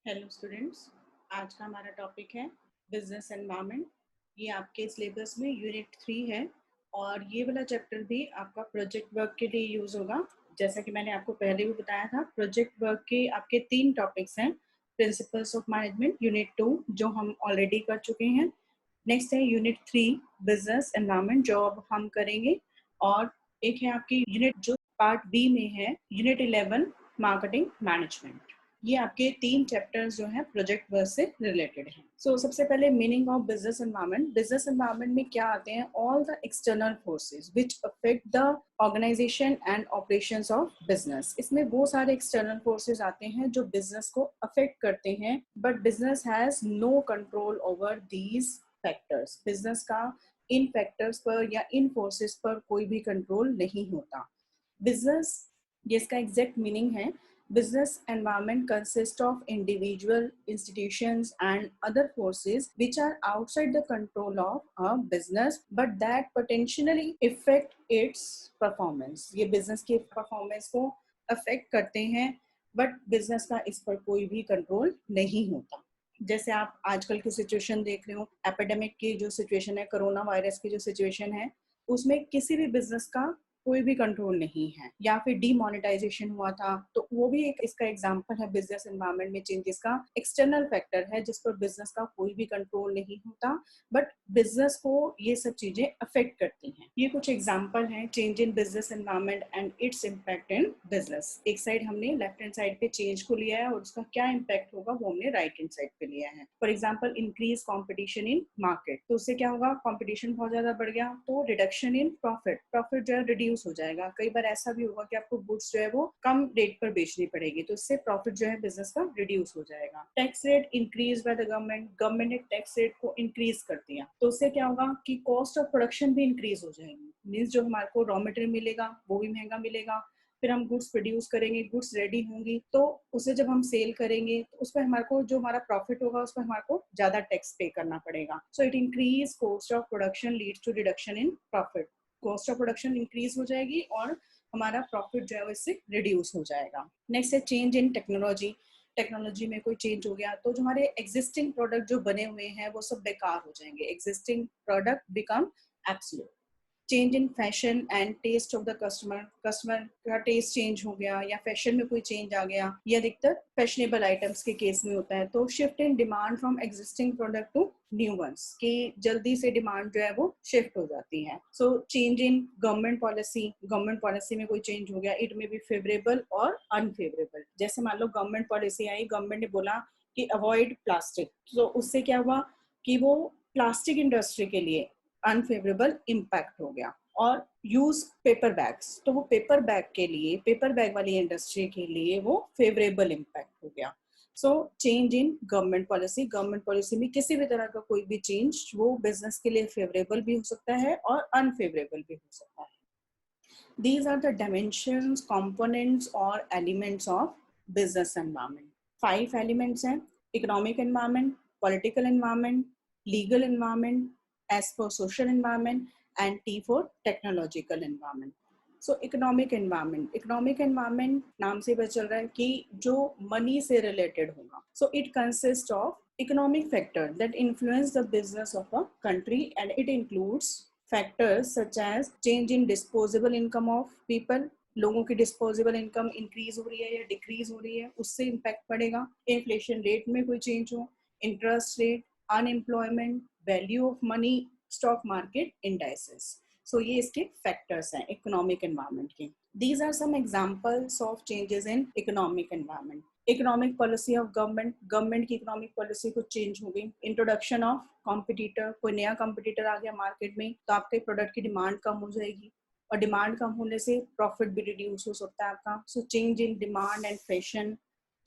Hello students, आज का हमारा टॉपिक है बिजनेस एनवायरनमेंट। ये आपके सिलेबस में यूनिट 3 है और ये वाला चैप्टर भी आपका प्रोजेक्ट वर्क के लिए यूज होगा। जैसा कि मैंने आपको पहले भी बताया था, प्रोजेक्ट वर्क के आपके 3 टॉपिक्स हैं। प्रिंसिपल्स ऑफ मैनेजमेंट यूनिट 2 जो हम ऑलरेडी कर चुके हैं। नेक्स्ट है यूनिट 3 बिजनेस एनवायरनमेंट जो अब हम करेंगे। और एक है आपकी यूनिट जो पार्ट बी में है, यूनिट 11 मार्केटिंग मैनेजमेंट। ये आपके 3 चैप्टर्स जो हैं प्रोजेक्ट वर्क से रिलेटेड हैं। सो सबसे पहले meaning of business environment. Business environment में क्या आते हैं? All the external forces which affect the organisation and operations of business. इसमें वो सारे एक्सटर्नल फोर्सेस आते हैं जो बिजनेस को अफेक्ट करते हैं, but business has no control over these factors. Business का इन फैक्टर्स पर या इन फोर्सेस पर कोई भी कंट्रोल नहीं होता। बिजनेस, ये इसका एग्जैक्ट मीनिंग है, business environment consists of individual institutions and other forces which are outside the control of a business but that potentially affect its performance। ये business के performance को affect करते हैं but business का इस पर कोई भी control नहीं होता। जैसे आप आजकल की सिचुएशन देख रहे हो, एपिडेमिक की जो सिचुएशन है, कोरोना वायरस की जो सिचुएशन है, उसमें किसी भी बिजनेस का कोई भी कंट्रोल नहीं है। या फिर डीमोनेटाइजेशन हुआ था, तो वो भी एक इसका एग्जांपल है। बिजनेस एनवायरनमेंट में चेंजेस का एक्सटर्नल फैक्टर है जिस पर बिजनेस का कोई भी कंट्रोल नहीं होता, बट बिजनेस को ये सब चीजें अफेक्ट करती हैं। ये कुछ एग्जांपल हैं change in business environment and its impact in business. एक साइड हमने लेफ्ट हैंड साइड पे चेंज को लिया है और उसका क्या इम्पैक्ट होगा वो हमने राइट हैंड साइड पे लिया है। For example, increase competition in market, तो उससे क्या होगा? कॉम्पिटिशन बहुत ज्यादा बढ़ गया तो रिडक्शन इन प्रॉफिट, प्रॉफिट जो है रिड्यूस हो जाएगा। कई बार ऐसा भी होगा कि आपको गुड्स जो है वो कम रेट पर बेचनी पड़ेगी, तो इससे प्रॉफिट जो है बिजनेस का रिड्यूस हो जाएगा। Tax rate increase by the government, government ने टैक्स रेट को इंक्रीज कर दिया तो उससे क्या होगा कि कॉस्ट ऑफ प्रोडक्शन भी इंक्रीज हो जाएगी। मीन्स जो हमारे को रॉ मटेरियल मिलेगा वो भी महंगा मिलेगा, फिर हम गुड्स प्रोड्यूस करेंगे, गुड्स रेडी होंगी, तो उसे जब हम सेल करेंगे तो उस पर हमारे को जो हमारा प्रॉफिट होगा उस पर हमारे को ज्यादा टैक्स पे करना पड़ेगा। So it increase cost of production leads to reduction in profit. Cost of production increase हो जाएगी और हमारा प्रॉफिट जो है वो इससे रिड्यूस हो जाएगा। नेक्स्ट है चेंज इन टेक्नोलॉजी। टेक्नोलॉजी में कोई चेंज हो गया तो जो हमारे एग्जिस्टिंग प्रोडक्ट जो बने हुए हैं वो सब बेकार हो जाएंगे। Existing product become absolute. Change in fashion and taste of the customer, customer का टेस्ट चेंज हो गया या फैशन में कोई चेंज आ गया, ये अधिकतर फैशनेबल आइटम्स के केस में होता है। तो shift in demand from existing product to new ones, कि जल्दी से डिमांड जो है वो शिफ्ट हो जाती है। So change in government policy, government policy में कोई चेंज हो गया, इट में बी फेवरेबल और अनफेवरेबल। जैसे मान लो गवर्नमेंट पॉलिसी आई, गवर्नमेंट ने बोला कि अवॉइड प्लास्टिक, तो उससे क्या हुआ कि वो प्लास्टिक इंडस्ट्री के लिए अनफेवरेबल इम्पैक्ट हो गया। और यूज पेपर बैग्स, तो वो पेपर बैग के लिए, पेपर बैग वाली इंडस्ट्री के लिए वो फेवरेबल इम्पैक्ट हो गया। So change in government policy, government policy में किसी भी तरह का कोई भी चेंज वो बिजनेस के लिए फेवरेबल भी हो सकता है और अनफेवरेबल भी हो सकता है। These are the dimensions, components or elements of business environment. 5 elements हैं: economic environment, political environment, legal environment, S for social environment, and T for technological environment. So economic environment, economic environment नाम से पता चल रहा है कि जो money से related होगा. So it consists of economic factors that influence the business of a country, and it includes factors such as change in disposable income of people, लोगों की डिस्पोजेबल इनकम इंक्रीज हो रही है या डिक्रीज हो रही है, उससे इम्पैक्ट पड़ेगा। इन्फ्लेशन रेट में कोई चेंज हो, interest rate, unemployment, value of money, stock market indices. So ये इसके फैक्टर्स हैं इकोनॉमिक एनवायरनमेंट के। These are some examples of changes in economic environment. Economic policy of government, government की economic policy कुछ change हो गई। Introduction of competitor, कोई नया कॉम्पिटिटर आ गया मार्केट में तो आपके प्रोडक्ट की डिमांड कम हो जाएगी और डिमांड कम होने से प्रॉफिट भी रिड्यूस हो सकता है आपका। So change in demand and fashion,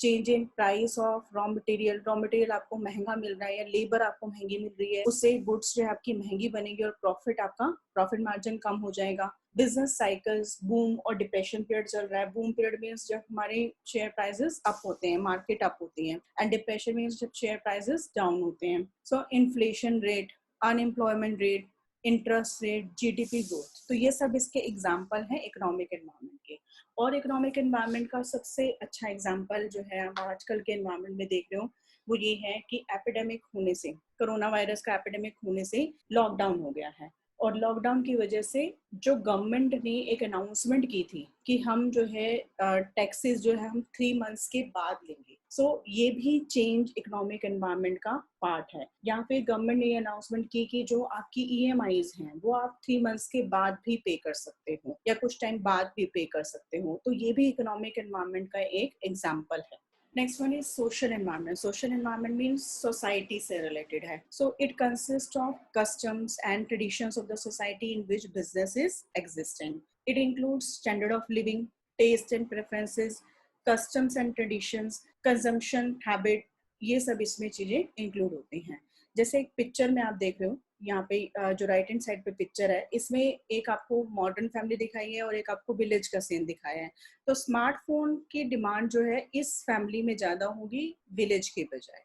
change in price of raw material, raw material आपको महंगा मिल रहा है या लेबर आपको महंगी मिल रही है, उससे गुड्स जो है आपकी महंगी बनेगी और प्रॉफिट आपका, प्रॉफिट मार्जिन कम हो जाएगा। बिजनेस साइकिल्स, बूम और डिप्रेशन पीरियड चल रहा है। बूम पीरियड मीन्स जब हमारे शेयर प्राइसेस अप होते हैं, मार्केट अप होती है, एंड डिप्रेशन मीन्स जब शेयर प्राइसेस डाउन होते हैं। सो inflation rate, unemployment rate, interest rate, GDP growth. तो ये सब इसके एग्जाम्पल हैं इकोनॉमिक एनवायरनमेंट के। और इकोनॉमिक एनवायरनमेंट का सबसे अच्छा एग्जाम्पल जो है हम आजकल के एनवायरनमेंट में देख रहे हो वो ये है कि एपिडेमिक होने से, कोरोना वायरस का एपिडेमिक होने से लॉकडाउन हो गया है। और लॉकडाउन की वजह से जो गवर्नमेंट ने एक अनाउंसमेंट की थी कि हम जो है टैक्सेस जो है हम 3 मंथ्स के बाद लेंगे। सो ये भी चेंज इकोनॉमिक एनवायरनमेंट का पार्ट है। यहाँ पे गवर्नमेंट ने ये अनाउंसमेंट की कि जो आपकी ईएमआईज हैं वो आप 3 मंथ्स के बाद भी पे कर सकते हो या कुछ टाइम बाद भी पे कर सकते हो। तो ये भी इकोनॉमिक एनवायरनमेंट का एक एग्जाम्पल है। Next one is social environment. Social environment means society से related है. So it consists of customs and traditions of the society in which business is existing. It includes standard of living, taste and preferences, customs and traditions, consumption habit. ये सब इसमें चीजें include होती हैं। जैसे एक पिक्चर में आप देख रहे हो, यहाँ पे जो राइट हैंड साइड पे पिक्चर है, इसमें एक आपको मॉडर्न फैमिली दिखाई है और एक आपको विलेज का सीन दिखाया है। तो स्मार्टफोन की डिमांड जो है इस फैमिली में ज्यादा होगी विलेज के बजाय।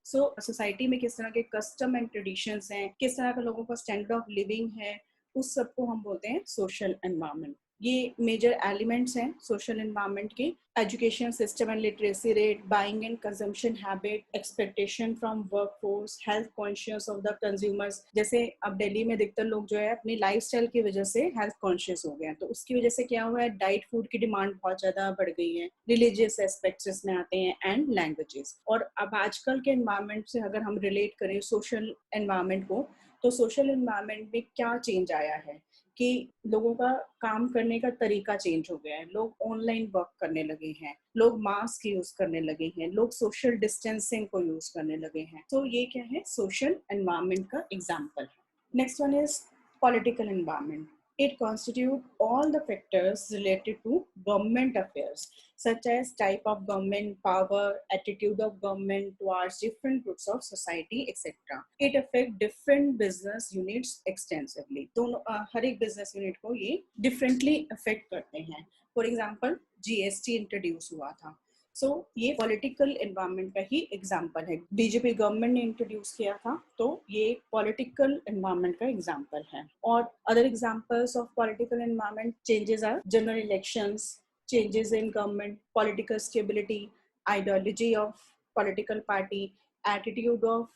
सो सोसाइटी में किस तरह के कस्टम एंड ट्रेडिशंस हैं, किस तरह का लोगों का स्टैंडर्ड ऑफ लिविंग है, उस सबको हम बोलते हैं सोशल एनवायरनमेंट। ये मेजर एलिमेंट्स हैं सोशल एनवायरनमेंट के। Education system and literacy rate, buying and consumption habit, expectation from workforce, health conscious of the consumers. जैसे अब दिल्ली में अधिकतर लोग जो है अपनी लाइफस्टाइल की वजह से हेल्थ कॉन्शियस हो गए हैं, तो उसकी वजह से क्या हुआ है, डाइट फूड की डिमांड बहुत ज्यादा बढ़ गई है। रिलीजियस एस्पेक्ट्स इसमें आते हैं एंड लैंग्वेजेस। और अब आजकल के एनवायरनमेंट से अगर हम रिलेट करें सोशल एनवायरनमेंट को, तो सोशल एनवायरनमेंट में क्या चेंज आया है कि लोगों का काम करने का तरीका चेंज हो गया है। लोग ऑनलाइन वर्क करने लगे हैं, लोग मास्क यूज करने लगे हैं, लोग सोशल डिस्टेंसिंग को यूज करने लगे हैं। तो ये क्या है, सोशल एनवायरनमेंट का एग्जाम्पल है। Next one is political environment. It constitutes all the factors related to government affairs, such as type of government, power, attitude of government towards different groups of society, etc. It affects different business units extensively. दोनों हर एक business unit को ये differently affect करते हैं. For example, GST introduce हुआ था, सो ये political environment का ही एग्जाम्पल है। बीजेपी गवर्नमेंट ने इंट्रोड्यूस किया था, तो ये पॉलिटिकल एनवायरनमेंट का एग्जाम्पल है। और other examples of political environment changes are general elections, changes in government, political stability, ideology of political party, attitude of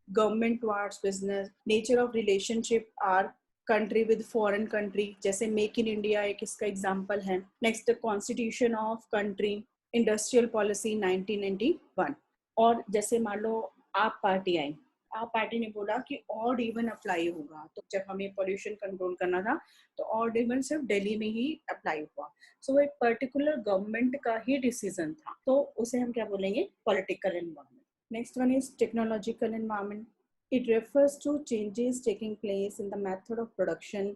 government towards business, nature of relationship are country with foreign country, जैसे make in India एक इसका example है। Next, constitution of country, industrial policy 1991। और जैसे मान लो आप party आई, आप party ने बोला कि ऑड इवन अप्लाई होगा, तो जब हमें पोल्यूशन कंट्रोल करना था तो ऑड इवन सिर्फ दिल्ली में ही अप्लाई हुआ। सो एक पर्टिकुलर गवर्नमेंट का ही डिसीजन था, तो उसे हम क्या बोलेंगे, political environment. Next one is technological environment. It refers to changes taking place in the method of production,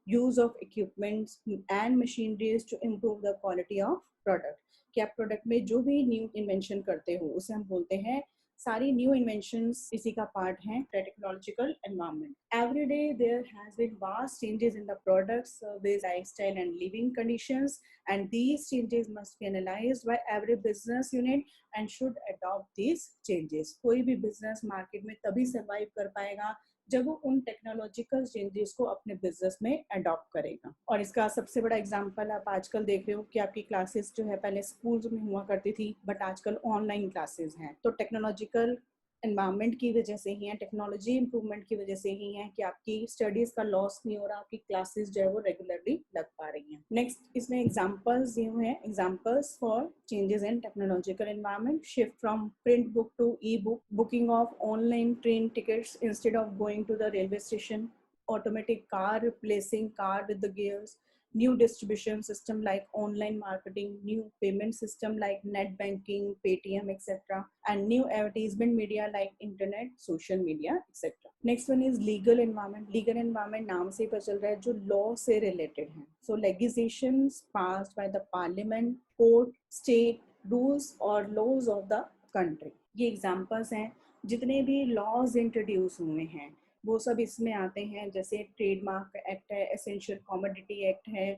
use of equipments and machineries to improve the quality of product. कि आप product में जो भी न्यू इन्वेंशन करते हो उसे हम बोलते हैं, सारी न्यू इन्वेंशंस इसी का पार्ट है technological environment. Every day there has been vast changes in the products, service, lifestyle and living conditions, and these changes must be analyzed by every business unit and should adopt these changes. कोई भी business market में तभी survive कर पाएगा जब वो उन technological changes को अपने बिजनेस में अडॉप्ट करेगा। और इसका सबसे बड़ा एग्जांपल आप आजकल देख रहे हो कि आपकी क्लासेस जो है पहले स्कूल्स में हुआ करती थी, बट आजकल ऑनलाइन क्लासेस हैं। तो टेक्नोलॉजिकल एनवायरनमेंट की वजह से ही है, टेक्नोलॉजी इंप्रूवमेंट की वजह से ही है कि आपकी स्टडीज का लॉस नहीं हो रहा, आपकी क्लासेस जो है वो रेगुलरली लग पा रही हैं। नेक्स्ट, इसमें एग्जांपल्स दिए हुए हैं, examples for changes in technological environment. Shift from print book to e book, booking of online train tickets instead of going to the railway station, automatic car replacing car with the gears, new distribution system like online marketing, new payment system like net banking, Paytm, etc., and new advertisement media like internet, social media, etc. Next one is legal environment. Legal environment नाम से ही पता चल रहा है जो law से related है. So legislations passed by the parliament, court, state, rules or laws of the country. ये examples हैं. जितने भी laws introduce हुए हैं वो सब इसमें आते हैं, जैसे ट्रेडमार्क एक्ट है, एसेंशियल कमोडिटी एक्ट है,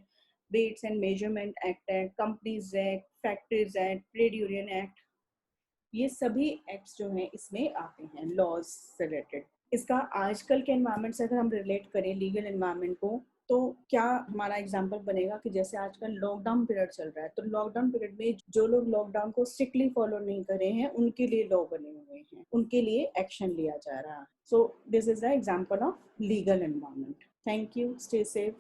वेट्स एंड मेजरमेंट एक्ट है, companies act, factories act, trade union act. ये सभी एक्ट्स जो हैं इसमें आते हैं लॉज से रिलेटेड। इसका आजकल के एनवायरनमेंट से अगर हम रिलेट करें लीगल एनवायरनमेंट को, तो क्या हमारा एग्जांपल बनेगा कि जैसे आजकल लॉकडाउन पीरियड चल रहा है, तो लॉकडाउन पीरियड में जो लोग लॉकडाउन को स्ट्रिक्टली फॉलो नहीं कर रहे हैं, उनके लिए लॉ बने हुए हैं, उनके लिए एक्शन लिया जा रहा है. So this is the example of legal environment. Thank you. Stay safe.